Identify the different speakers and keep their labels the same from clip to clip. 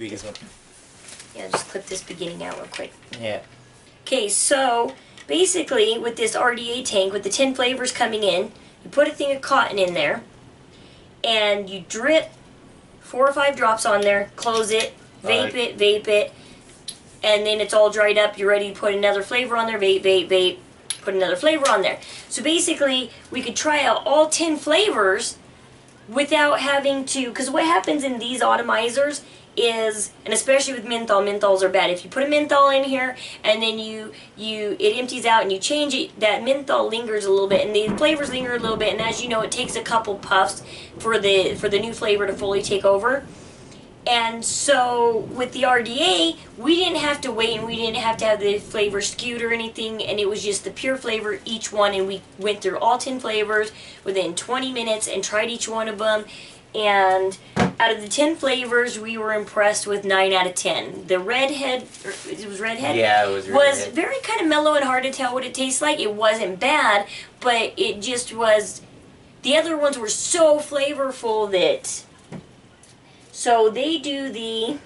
Speaker 1: These one.
Speaker 2: Yeah, just clip this beginning out real quick.
Speaker 1: Yeah.
Speaker 2: Okay, so basically with this RDA tank, with the 10 flavors coming in, you put a thing of cotton in there, and you drip 4 or 5 drops on there, close it, vape it, and then it's all dried up, you're ready to put another flavor on there, vape, put another flavor on there. So basically, we could try out all 10 flavors without having to, because what happens in these atomizers is, and especially with menthols are bad. If you put a menthol in here and then it empties out and you change it, that menthol lingers a little bit and the flavors linger a little bit, and as you know, it takes a couple puffs for the new flavor to fully take over. And so with the RDA, we didn't have to wait and we didn't have to have the flavor skewed or anything, and it was just the pure flavor each one, and we went through all 10 flavors within 20 minutes and tried each one of them. And out of the 10 flavors, we were impressed with 9 out of 10. The redhead, it was redhead?
Speaker 1: Yeah, it was redhead.
Speaker 2: Was very kind of mellow and hard to tell what it tastes like. It wasn't bad, but it just was, the other ones were so flavorful that, so they do the,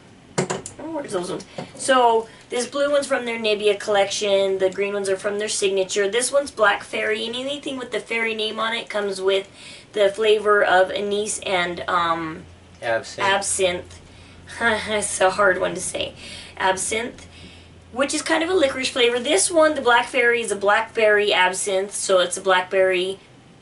Speaker 2: oh, where's those ones? So this blue one's from their Nibia collection, the green ones are from their signature. This one's Black Fairy, and anything with the fairy name on it comes with the flavor of anise and absinthe. It's a hard one to say. Absinthe, which is kind of a licorice flavor. This one, the Black Fairy, is a blackberry absinthe, so it's a blackberry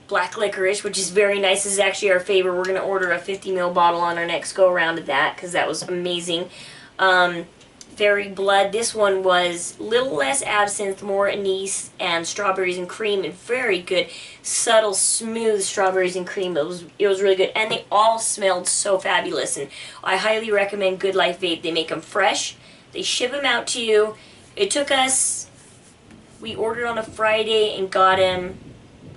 Speaker 2: black licorice, which is very nice. This is actually our favorite. We're going to order a 50 ml bottle on our next go around of that because that was amazing. Fairy Blood, this one was a little less absinthe, more anise and strawberries and cream, and very good, subtle, smooth strawberries and cream. It was really good, and they all smelled so fabulous, and I highly recommend Good Life Vape. They make them fresh, they ship them out to you. It took us, we ordered on a Friday and got them,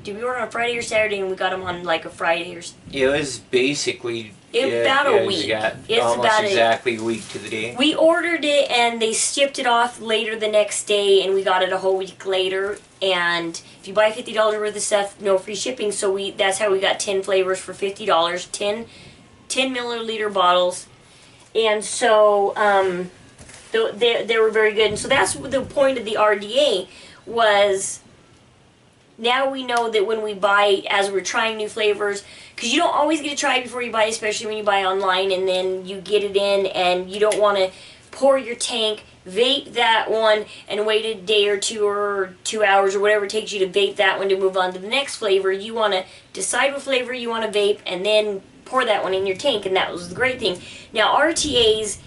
Speaker 2: did we order on a Friday or Saturday, and we got them on like a Friday or...
Speaker 1: It was basically...
Speaker 2: about a week.
Speaker 1: It's almost exactly a week to the day.
Speaker 2: We ordered it and they shipped it off later the next day, and we got it a whole week later. And if you buy $50 worth of stuff, no free shipping. So that's how we got 10 flavors for $50, 10 milliliter bottles. And so they were very good. And so that's the point of the RDA was... Now we know that when we buy, as we're trying new flavors, because you don't always get to try before you buy, especially when you buy online, and then you get it in and you don't want to pour your tank, vape that one, and wait a day or 2 or 2 hours or whatever it takes you to vape that one to move on to the next flavor. You want to decide what flavor you want to vape and then pour that one in your tank, and that was the great thing. Now RTAs,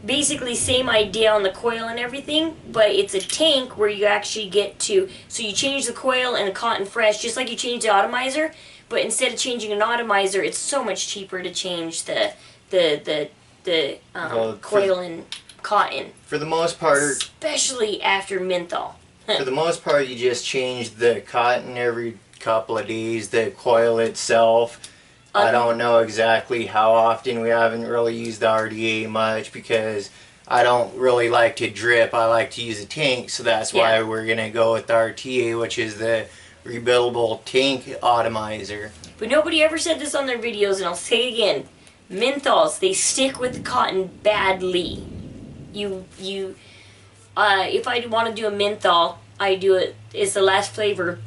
Speaker 2: basically same idea on the coil and everything, but it's a tank where you actually get to, so you change the coil and the cotton fresh, just like you change the atomizer, but instead of changing an atomizer, it's so much cheaper to change the coil and cotton.
Speaker 1: For the most part,
Speaker 2: especially after menthol.
Speaker 1: For the most part, you just change the cotton every couple of days. The coil itself, I don't know exactly how often. We haven't really used the RDA much because I don't really like to drip. I like to use a tank, so that's why we're going to go with the RTA, which is the rebuildable tank atomizer.
Speaker 2: But nobody ever said this on their videos, and I'll say it again. Menthols, they stick with the cotton badly. If I want to do a menthol, I do it, it's the last flavor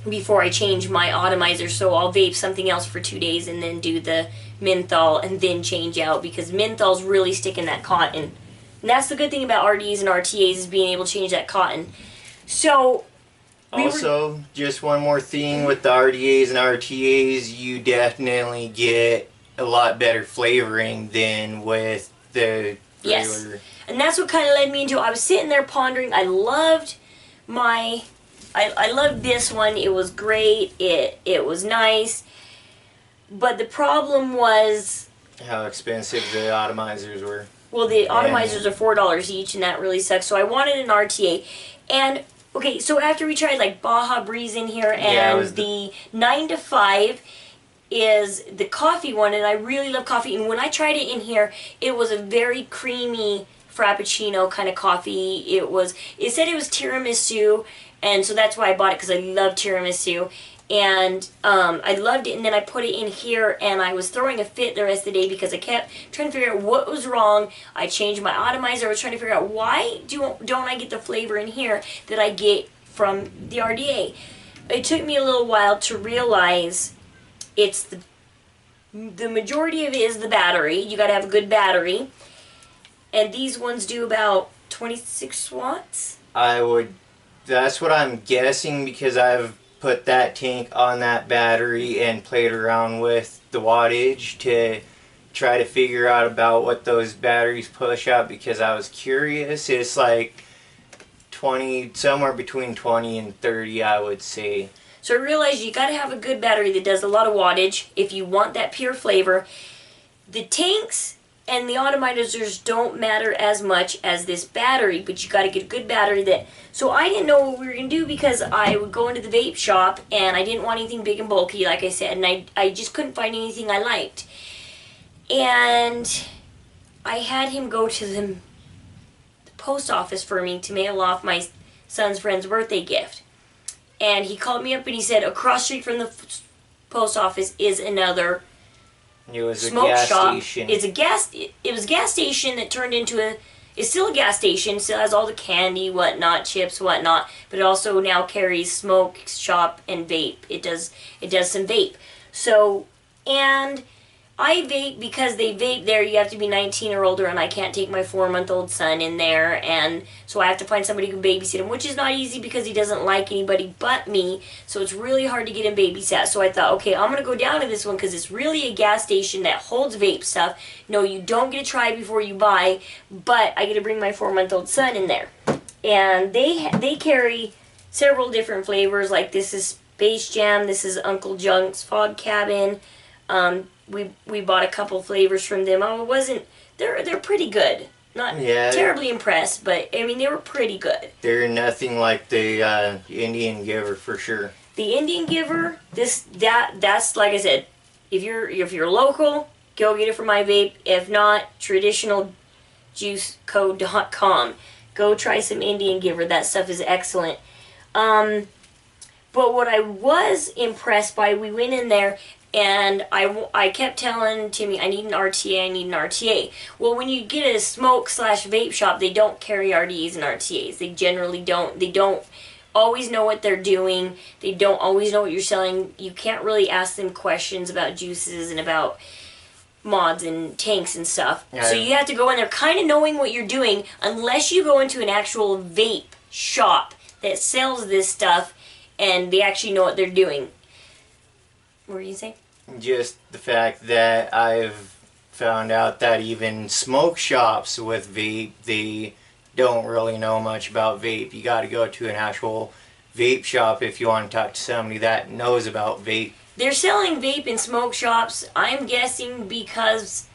Speaker 2: before I change my atomizer, so I'll vape something else for 2 days and then do the menthol and then change out, because menthols really stick in that cotton. And that's the good thing about RDs and RTAs, is being able to change that cotton. So
Speaker 1: also, just one more thing with the RDAs and RTAs, you definitely get a lot better flavoring than with the regular.
Speaker 2: Yes, and that's what kind of led me into, I was sitting there pondering. I loved this one. It was great. It was nice. But the problem was
Speaker 1: how expensive the atomizers were.
Speaker 2: Well, the atomizers are $4 each, and that really sucks. So I wanted an RTA. And, okay, so after we tried, like, Baja Breeze in here, and the 9 to 5 is the coffee one, and I really love coffee. And when I tried it in here, it was a very creamy Frappuccino kind of coffee. It said it was tiramisu, and so that's why I bought it, because I love tiramisu. And I loved it, and then I put it in here, and I was throwing a fit the rest of the day because I kept trying to figure out what was wrong. I changed my atomizer. I was trying to figure out why don't I get the flavor in here that I get from the RDA. It took me a little while to realize it's the majority of it is the battery. You got to have a good battery, and these ones do about 26 watts.
Speaker 1: That's what I'm guessing, because I've put that tank on that battery and played around with the wattage to try to figure out about what those batteries push out, because I was curious. It's like 20, somewhere between 20 and 30, I would say.
Speaker 2: So I realized you got to have a good battery that does a lot of wattage if you want that pure flavor. The tanks and the atomizers don't matter as much as this battery, but you got to get a good battery that... So I didn't know what we were going to do, because I would go into the vape shop and I didn't want anything big and bulky, like I said, and I just couldn't find anything I liked. And I had him go to the post office for me to mail off my son's friend's birthday gift. And he called me up and he said, across the street from the post office is another...
Speaker 1: It was
Speaker 2: smoke
Speaker 1: a gas
Speaker 2: shop.
Speaker 1: station.
Speaker 2: It was a gas station that turned into a... It's still a gas station. Still has all the candy, whatnot, chips, whatnot. But it also now carries smoke shop and vape. It does some vape. So, and I vape because they vape there. You have to be 19 or older, and I can't take my 4-month-old son in there, and so I have to find somebody who can babysit him, which is not easy because he doesn't like anybody but me. So it's really hard to get him babysat. So I thought, okay, I'm gonna go down to this one because it's really a gas station that holds vape stuff. No, you don't get to try before you buy, but I get to bring my 4-month-old son in there, and they carry several different flavors. Like this is Space Jam. This is Uncle Junk's Fog Cabin. We bought a couple flavors from them. They're pretty good. Not terribly impressed, but I mean they were pretty good.
Speaker 1: They're nothing like the Indian Giver for sure.
Speaker 2: The Indian Giver, that's like I said, if you're local, go get it from my vape. If not, traditionaljuiceco.com. Go try some Indian Giver. That stuff is excellent. But what I was impressed by, we went in there. And I kept telling Timmy, I need an RTA, I need an RTA. Well, when you get a smoke/vape shop, they don't carry RDAs and RTAs. They generally don't. They don't always know what they're doing. They don't always know what you're selling. You can't really ask them questions about juices and about mods and tanks and stuff. Yeah. So you have to go in there kind of knowing what you're doing, unless you go into an actual vape shop that sells this stuff and they actually know what they're doing. What were you saying?
Speaker 1: Just the fact that I've found out that even smoke shops with vape, they don't really know much about vape. You got to go to an actual vape shop if you want to talk to somebody that knows about vape.
Speaker 2: They're selling vape in smoke shops, I'm guessing because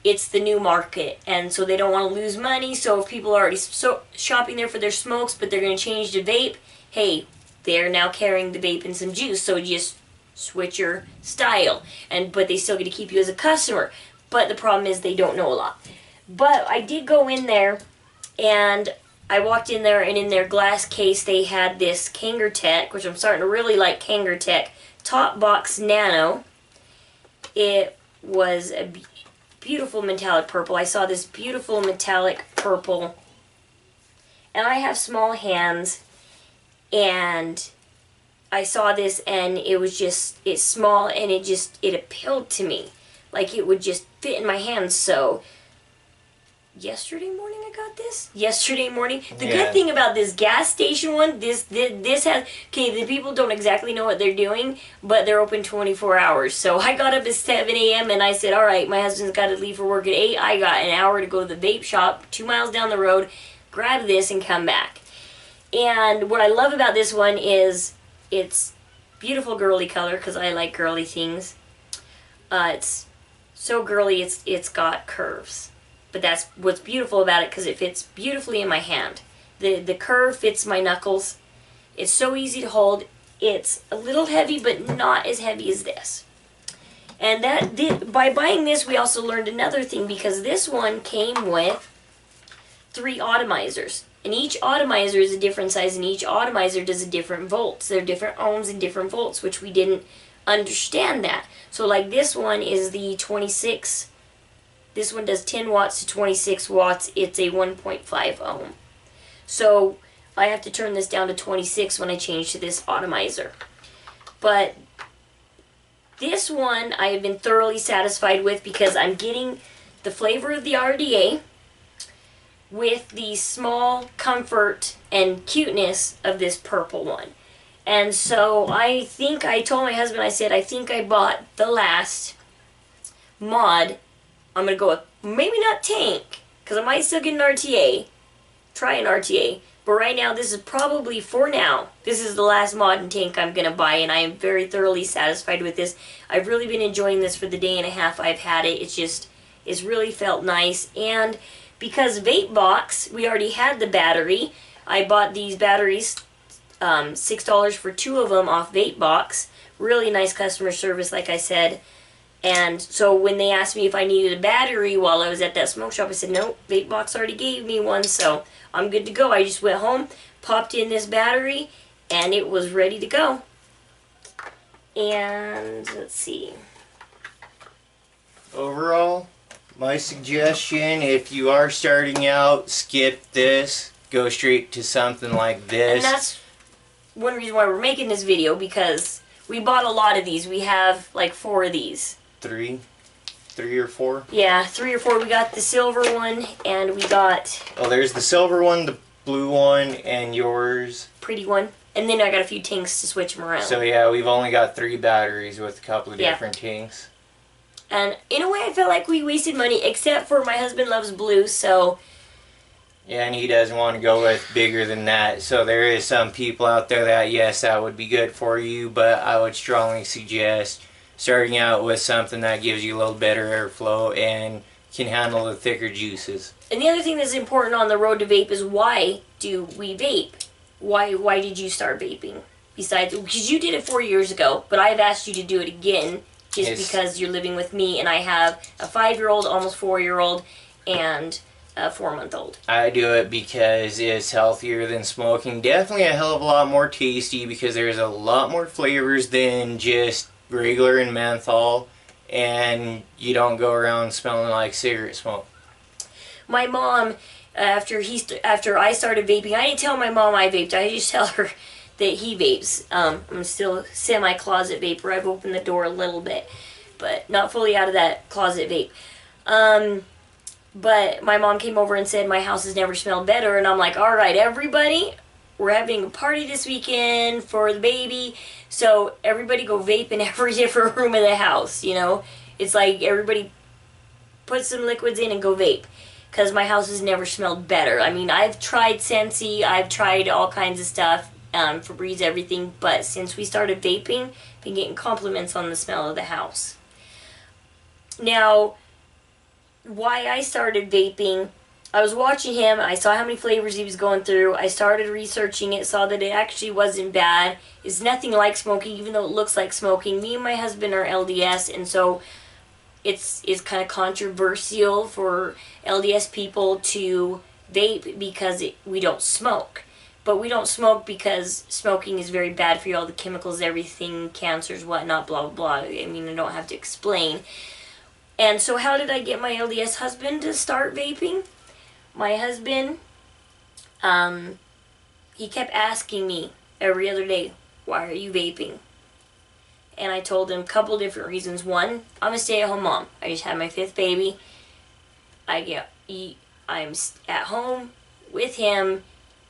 Speaker 2: it's the new market, and so they don't want to lose money. So if people are already shopping there for their smokes, but they're going to change to vape, hey, they're now carrying the vape and some juice, so just switch your style, but they still get to keep you as a customer. But the problem is they don't know a lot. But I did go in there, and I walked in there, and in their glass case they had this Kangertech, which I'm starting to really like Kangertech Top Box Nano. It was a beautiful metallic purple. I saw this beautiful metallic purple, and I have small hands, and I saw this, and it was just, it's small, and it appealed to me. Like it would just fit in my hands. So yesterday morning I got this. Yesterday morning. The good thing about this gas station one, this has, okay, the people don't exactly know what they're doing, but they're open 24 hours. So I got up at 7 a.m. and I said, all right, my husband's got to leave for work at 8. I got an hour to go to the vape shop 2 miles down the road, grab this, and come back. And what I love about this one is it's beautiful girly color, because I like girly things. It's so girly, it's got curves. But that's what's beautiful about it, because it fits beautifully in my hand. The curve fits my knuckles. It's so easy to hold. It's a little heavy, but not as heavy as this. And by buying this, we also learned another thing, because this one came with 3 atomizers. And each atomizer is a different size, and each atomizer does a different volts. They're different ohms and different volts, which we didn't understand that. So like this one is the 26, this one does 10 watts to 26 watts. It's a 1.5 ohm. So I have to turn this down to 26 when I change to this atomizer. But this one I have been thoroughly satisfied with because I'm getting the flavor of the RDA with the small comfort and cuteness of this purple one. And so I think I told my husband, I said, I think I bought the last mod. I'm going to go with maybe not tank, because I might still get an RTA, try an RTA. But right now, this is probably, for now, this is the last mod and tank I'm going to buy, and I am very thoroughly satisfied with this. I've really been enjoying this for the day and a half I've had it. It's really felt nice. And because Vape Box, we already had the battery. I bought these batteries, $6 for 2 of them off Vape Box. Really nice customer service, like I said. And so when they asked me if I needed a battery while I was at that smoke shop, I said, no, Vape Box already gave me one, so I'm good to go. I just went home, popped in this battery, and it was ready to go. And let's see.
Speaker 1: Overall, my suggestion, if you are starting out, skip this. Go straight to something like this.
Speaker 2: And that's one reason why we're making this video, because we bought a lot of these. We have like 4 of these.
Speaker 1: 3 or 4?
Speaker 2: Yeah, 3 or 4. We got the silver one, and we got...
Speaker 1: Oh, there's the silver one, the blue one, and yours.
Speaker 2: Pretty one. And then I got a few tanks to switch them around.
Speaker 1: So yeah, we've only got 3 batteries with a couple of different tanks.
Speaker 2: And in a way, I felt like we wasted money, except for my husband loves blue, so...
Speaker 1: Yeah, and he doesn't want to go with bigger than that. So there is some people out there that, yes, that would be good for you, but I would strongly suggest starting out with something that gives you a little better airflow and can handle the thicker juices.
Speaker 2: And the other thing that's important on the road to vape is, why do we vape? Why did you start vaping? Besides, because you did it 4 years ago, but I've asked you to do it again just because you're living with me, and I have a 5-year-old, almost 4-year-old, and a 4-month-old.
Speaker 1: I do it because it's healthier than smoking. Definitely a hell of a lot more tasty because there's a lot more flavors than just regular and menthol, and you don't go around smelling like cigarette smoke.
Speaker 2: My mom, after I started vaping, I didn't tell my mom I vaped. I just tell her that he vapes. I'm still semi-closet vapor. I've opened the door a little bit, but not fully out of that closet vape. But my mom came over and said my house has never smelled better, and I'm like, all right, everybody, we're having a party this weekend for the baby, so everybody go vape in every different room of the house, you know? It's like everybody put some liquids in and go vape, because my house has never smelled better. I mean, I've tried Scentsy, I've tried all kinds of stuff, Febreze, everything, but since we started vaping, I've been getting compliments on the smell of the house. Now, why I started vaping, I was watching him, I saw how many flavors he was going through, I started researching it, saw that it actually wasn't bad. It's nothing like smoking, even though it looks like smoking. Me and my husband are LDS, and so it's kind of controversial for LDS people to vape because we don't smoke. But we don't smoke because smoking is very bad for you, all the chemicals, everything, cancers, whatnot, blah, blah, blah. I mean, I don't have to explain. And so how did I get my LDS husband to start vaping? My husband, he kept asking me every other day, why are you vaping? And I told him a couple different reasons. One, I'm a stay-at-home mom. I just had my 5th baby. I'm at home with him.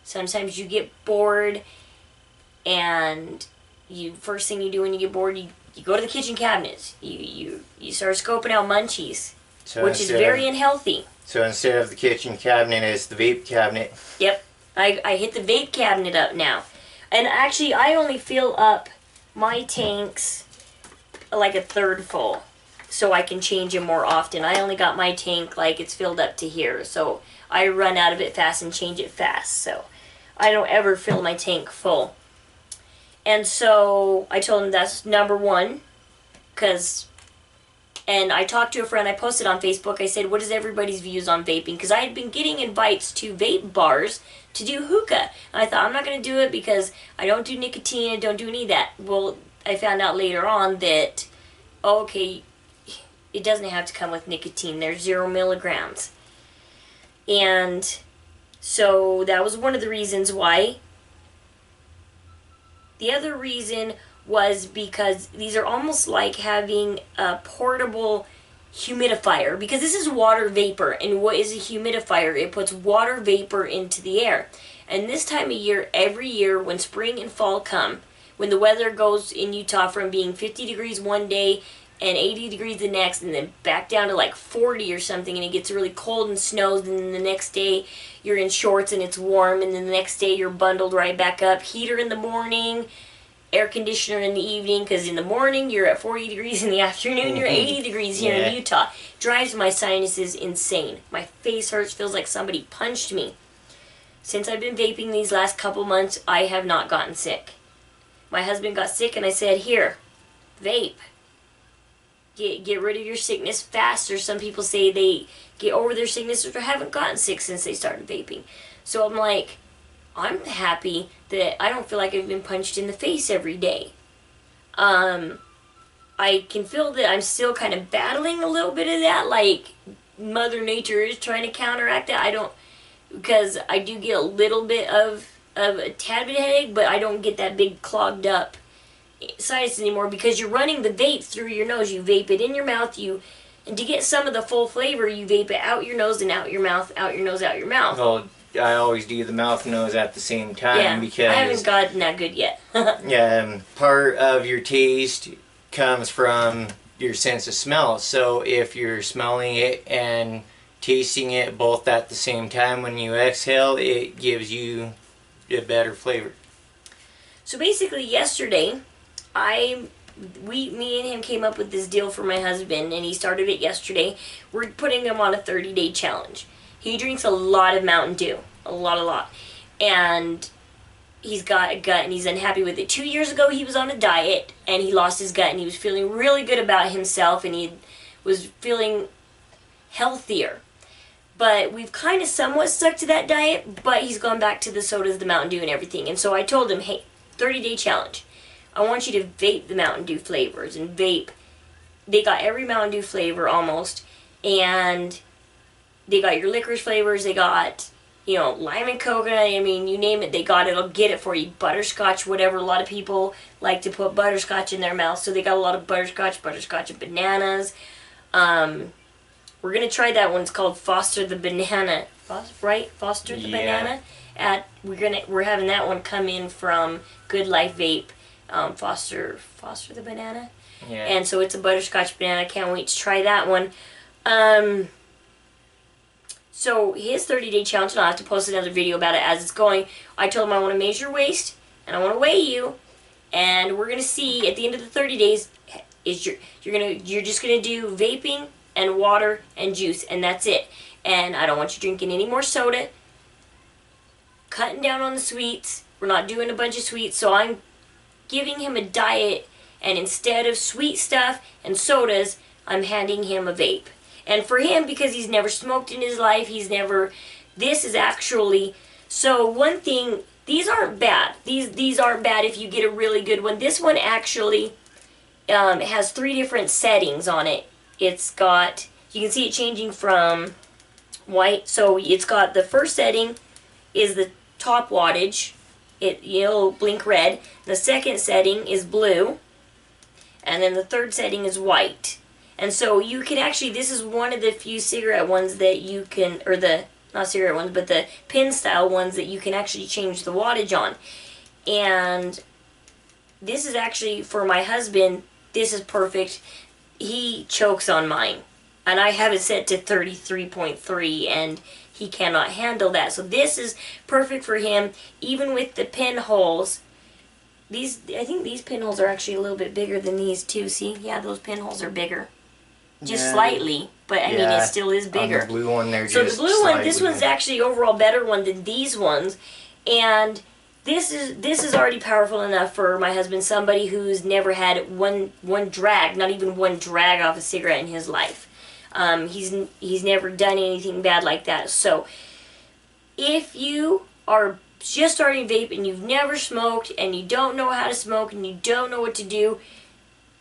Speaker 2: Sometimes you get bored, and first thing you do when you get bored, you go to the kitchen cabinets. You start scoping out munchies, which is very unhealthy.
Speaker 1: So instead of the kitchen cabinet, it's the vape cabinet.
Speaker 2: Yep. I hit the vape cabinet up now. And actually, I only fill up my tanks like a third full, so I can change them more often. I only got my tank like it's filled up to here, so I run out of it fast and change it fast. So I don't ever fill my tank full. And so I told him that's number 1, because And I talked to a friend, I posted on Facebook, I said, what is everybody's views on vaping? Because I had been getting invites to vape bars to do hookah. And I thought, I'm not going to do it because I don't do nicotine, I don't do any of that. Well, I found out later on that, okay, it doesn't have to come with nicotine. There's 0 milligrams. And so that was one of the reasons why. The other reason was because these are almost like having a portable humidifier, because this is water vapor. And what is a humidifier? It puts water vapor into the air. And this time of year, every year when spring and fall come, when the weather goes in Utah from being 50 degrees one day and 80 degrees the next, and then back down to like 40 or something, and it gets really cold and snows, and then the next day you're in shorts and it's warm, and then the next day you're bundled right back up. Heater in the morning, air conditioner in the evening, because in the morning you're at 40 degrees, in the afternoon you're 80 degrees here in Utah. Drives my sinuses insane. My face hurts, feels like somebody punched me. Since I've been vaping these last couple months, I have not gotten sick. My husband got sick and I said, here, vape. Get rid of your sickness faster. Some people say they get over their sickness or haven't gotten sick since they started vaping. So I'm like, I'm happy that I don't feel like I've been punched in the face every day. I can feel that I'm still kind of battling a little bit of that, like Mother Nature is trying to counteract that. Because I do get a little bit of a tad bit of headache, but I don't get that big clogged up sinus anymore, because you're running the vape through your nose. You vape it in your mouth, and to get some of the full flavor, you vape it out your nose and out your mouth, out your nose, out your mouth.
Speaker 1: Well, I always do the mouth and nose at the same time, because
Speaker 2: I haven't gotten that good yet.
Speaker 1: Part of your taste comes from your sense of smell. So if you're smelling it and tasting it both at the same time when you exhale, it gives you a better flavor.
Speaker 2: So basically yesterday, me and him came up with this deal for my husband, and he started it yesterday. We're putting him on a 30-day challenge. He drinks a lot of Mountain Dew, a lot. And he's got a gut and he's unhappy with it. 2 years ago he was on a diet and he lost his gut and he was feeling really good about himself and he was feeling healthier. But we've kind of somewhat stuck to that diet, but he's gone back to the sodas, the Mountain Dew and everything. And so I told him, hey, 30-day challenge. I want you to vape the Mountain Dew flavors and vape. They got every Mountain Dew flavor almost, and they got your licorice flavors. They got, lime and coconut. I mean, you name it, they got it. I'll get it for you. Butterscotch, whatever. A lot of people like to put butterscotch in their mouth, so they got a lot of butterscotch and bananas. We're gonna try that one. It's called Foster the Banana, right? Foster the Banana. We're having that one come in from Good Life Vape. Foster the Banana.
Speaker 1: Yeah.
Speaker 2: And so it's a butterscotch banana. I can't wait to try that one. So his 30-day challenge, and I'll have to post another video about it as it's going. I told him I want to measure your waist and I want to weigh you, and we're gonna see at the end of the 30 days you're just gonna do vaping and water and juice, and that's it. And I don't want you drinking any more soda. Cutting down on the sweets. We're not doing a bunch of sweets, so I'm giving him a diet, and instead of sweet stuff and sodas, I'm handing him a vape. And for him, because he's never smoked in his life, this is actually, so one thing, these aren't bad. These aren't bad if you get a really good one. This one actually has 3 different settings on it. It's got, you can see it changing from white, so it's got the first setting is the top wattage. It'll blink red. The second setting is blue. And then the third setting is white. And so you can actually, this is one of the few cigarette ones that you can, or not cigarette ones, but the pin style ones that you can actually change the wattage on. And this is actually, for my husband, this is perfect. He chokes on mine. And I have it set to 33.3, and he cannot handle that. So this is perfect for him, even with the pinholes. I think these pinholes are actually a little bit bigger than these too. See? Yeah, those pinholes are bigger. Just slightly, but I mean, it still is bigger.
Speaker 1: On the blue one,
Speaker 2: So the blue one, this one's actually overall better one than these ones. And this is already powerful enough for my husband, somebody who's never had one drag, not even one drag off a cigarette in his life. He's never done anything bad like that. So if you are just starting to vape and you've never smoked and you don't know how to smoke and you don't know what to do,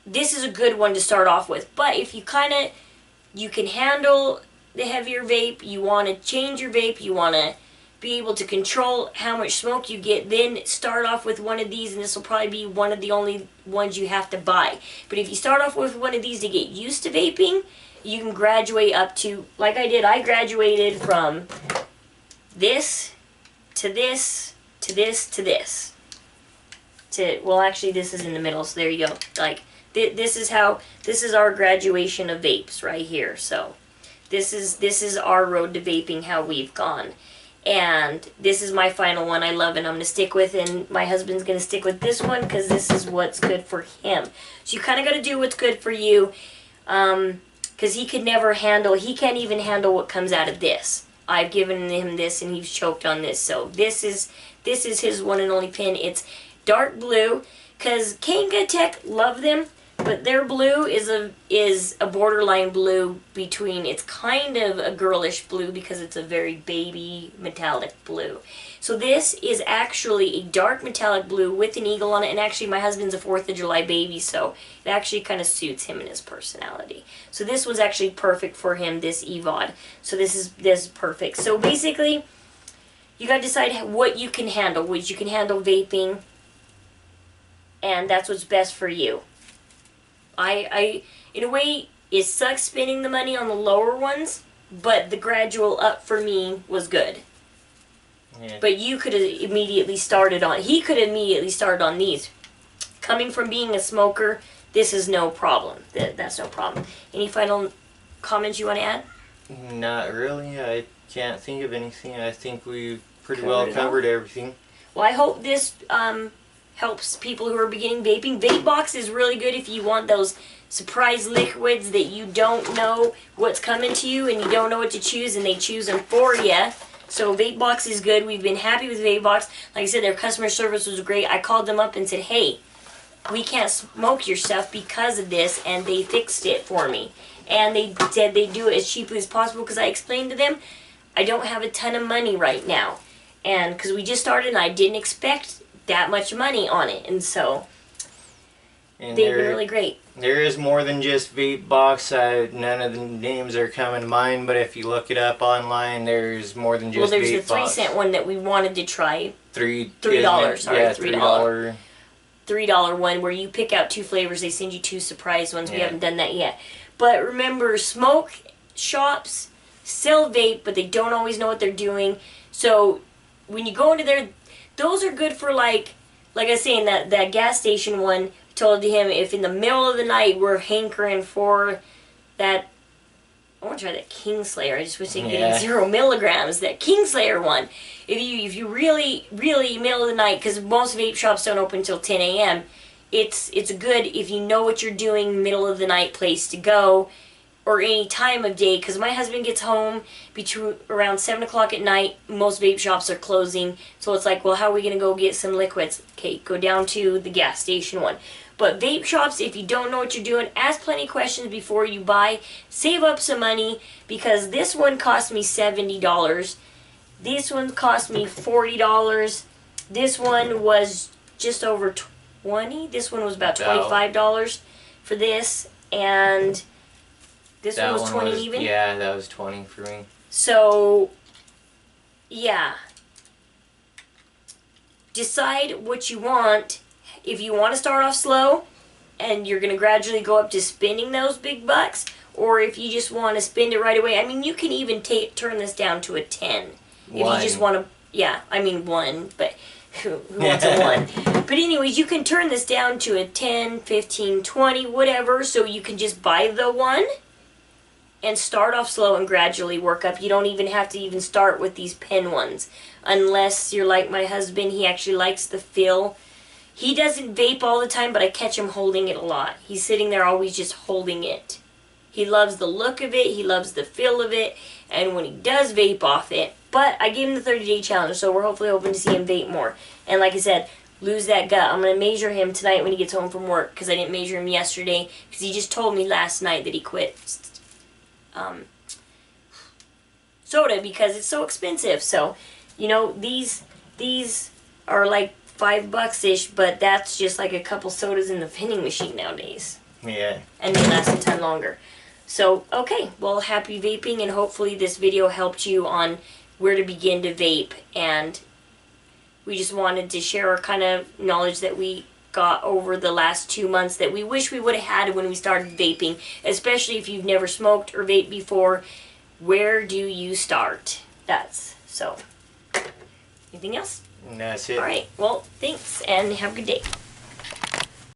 Speaker 2: this is a good one to start off with. But if you can handle the heavier vape, you want to change your vape, you want to be able to control how much smoke you get, then start off with one of these, and this will probably be one of the only ones you have to buy. But if you start off with one of these to get used to vaping, you can graduate up to, like I did, I graduated from this to this to this to this. Well, actually this is in the middle, so there you go. Like, this is our graduation of vapes right here. So this is our road to vaping, how we've gone. And this is my final one I love and I'm going to stick with, and my husband's going to stick with this one because this is what's good for him. So you kind of got to do what's good for you, because he can't even handle what comes out of this. I've given him this and he's choked on this. So this is his one and only pen. It's dark blue, because Kanga Tech love them, but their blue is a borderline blue between, it's kind of a girlish blue because it's a very baby metallic blue. So this is actually a dark metallic blue with an eagle on it, and actually my husband's a 4th of July baby, so it actually kind of suits him and his personality. So this was actually perfect for him, this EVOD. So this is perfect. So basically, you got to decide what you can handle, which you can handle vaping, and that's what's best for you. I in a way, it sucks spending the money on the lower ones, but the gradual up for me was good. Yeah. But you could have immediately started on, he could have immediately started on these. Coming from being a smoker, this is no problem. That's no problem. Any final comments you want to add?
Speaker 1: Not really. I can't think of anything. I think we've pretty well covered everything.
Speaker 2: Well, I hope this helps people who are beginning vaping. Vape Box is really good if you want those surprise liquids that you don't know what's coming to you and you don't know what to choose, and they choose them for you. So Vape Box is good. We've been happy with Vape Box. Like I said, their customer service was great. I called them up and said, hey, we can't smoke your stuff because of this, and they fixed it for me. And they said they do it as cheaply as possible, because I explained to them I don't have a ton of money right now. And because we just started and I didn't expect that much money on it, and so they've been really great.
Speaker 1: There is more than just Vape Box. None of the names are coming to mind, but if you look it up online, there's more than just Vape Box.
Speaker 2: Well, there's the 3-cent one that we wanted to try.
Speaker 1: $3.
Speaker 2: Sorry,
Speaker 1: yeah,
Speaker 2: $3. $3 one where you pick out 2 flavors. They send you 2 surprise ones. Yeah. We haven't done that yet. But remember, smoke shops sell vape, but they don't always know what they're doing. So when you go into there, those are good for, like I was saying, that gas station one. Told him if in the middle of the night we're hankering for that, I want to try that Kingslayer. I just wish they could get 0 milligrams. That Kingslayer one. If you really middle of the night, because most vape shops don't open until 10 a.m. It's a good, if you know what you're doing, middle of the night place to go, or any time of day. Because my husband gets home between around 7 o'clock at night. Most vape shops are closing, so it's like, well, how are we gonna go get some liquids? Okay, go down to the gas station one. But vape shops, if you don't know what you're doing, ask plenty of questions before you buy. Save up some money, because this one cost me $70. This one cost me $40. This one was just over $20. This one was about $25 for this, and this one was 20 even.
Speaker 1: Yeah, that was 20 for me.
Speaker 2: So, yeah. Decide what you want. If you want to start off slow and you're going to gradually go up to spending those big bucks, or if you just want to spend it right away. I mean, you can even turn this down to a 10. If you just want to, yeah, I mean 1, but who wants a 1? But anyways, you can turn this down to a 10, 15, 20, whatever, so you can just buy the 1 and start off slow and gradually work up. You don't even have to even start with these pen ones, unless you're like my husband. He actually likes the feel. He doesn't vape all the time, but I catch him holding it a lot. He's sitting there always just holding it. He loves the look of it. He loves the feel of it. And when he does vape off it, But I gave him the 30-day challenge, so we're hopefully hoping to see him vape more. And like I said, lose that gut. I'm going to measure him tonight when he gets home from work, because I didn't measure him yesterday, because he just told me last night that he quit soda because it's so expensive. So, you know, these are like $5-ish, but that's just like a couple sodas in the vending machine nowadays.
Speaker 1: Yeah.
Speaker 2: And they last a ton longer. So, okay, well, happy vaping, and hopefully this video helped you on where to begin to vape. And we just wanted to share our kind of knowledge that we got over the last 2 months that we wish we would have had when we started vaping, especially if you've never smoked or vaped before. Where do you start? That's so. Anything else?
Speaker 1: And that's it.
Speaker 2: All right, well, thanks, and have a good day.